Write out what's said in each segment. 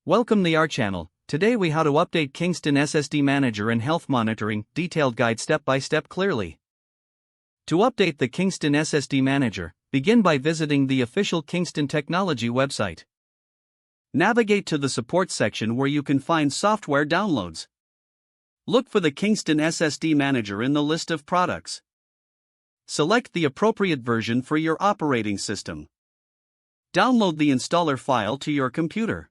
Welcome to our channel. Today we how to update Kingston SSD Manager and Health Monitoring, detailed guide step by step clearly. To update the Kingston SSD Manager, begin by visiting the official Kingston Technology website. Navigate to the support section where you can find software downloads. Look for the Kingston SSD Manager in the list of products. Select the appropriate version for your operating system. Download the installer file to your computer.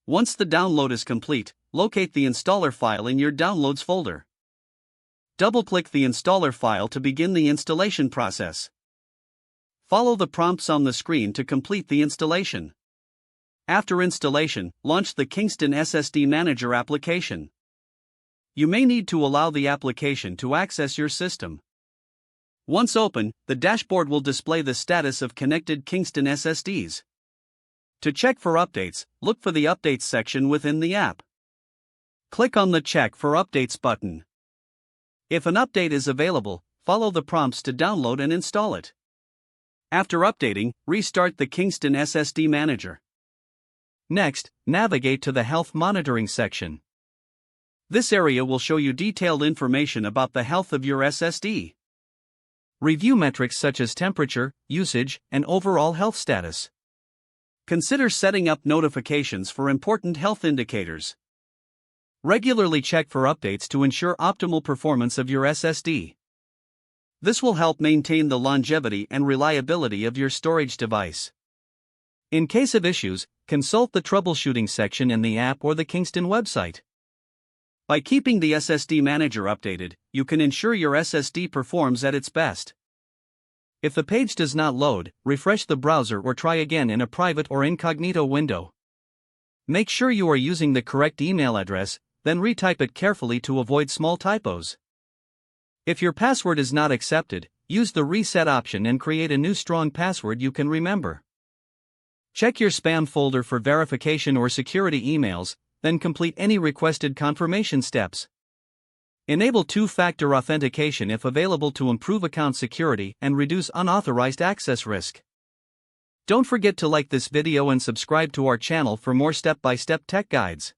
Once the download is complete, locate the installer file in your Downloads folder. Double-click the installer file to begin the installation process. Follow the prompts on the screen to complete the installation. After installation, launch the Kingston SSD Manager application. You may need to allow the application to access your system. Once open, the dashboard will display the status of connected Kingston SSDs. To check for updates, look for the Updates section within the app. Click on the Check for Updates button. If an update is available, follow the prompts to download and install it. After updating, restart the Kingston SSD Manager. Next, navigate to the Health Monitoring section. This area will show you detailed information about the health of your SSD. Review metrics such as temperature, usage, and overall health status. Consider setting up notifications for important health indicators. Regularly check for updates to ensure optimal performance of your SSD. This will help maintain the longevity and reliability of your storage device. In case of issues, consult the troubleshooting section in the app or the Kingston website. By keeping the SSD Manager updated, you can ensure your SSD performs at its best. If the page does not load, refresh the browser or try again in a private or incognito window. Make sure you are using the correct email address, then retype it carefully to avoid small typos. If your password is not accepted, use the reset option and create a new strong password you can remember. Check your spam folder for verification or security emails, then complete any requested confirmation steps. Enable two-factor authentication if available to improve account security and reduce unauthorized access risk. Don't forget to like this video and subscribe to our channel for more step-by-step tech guides.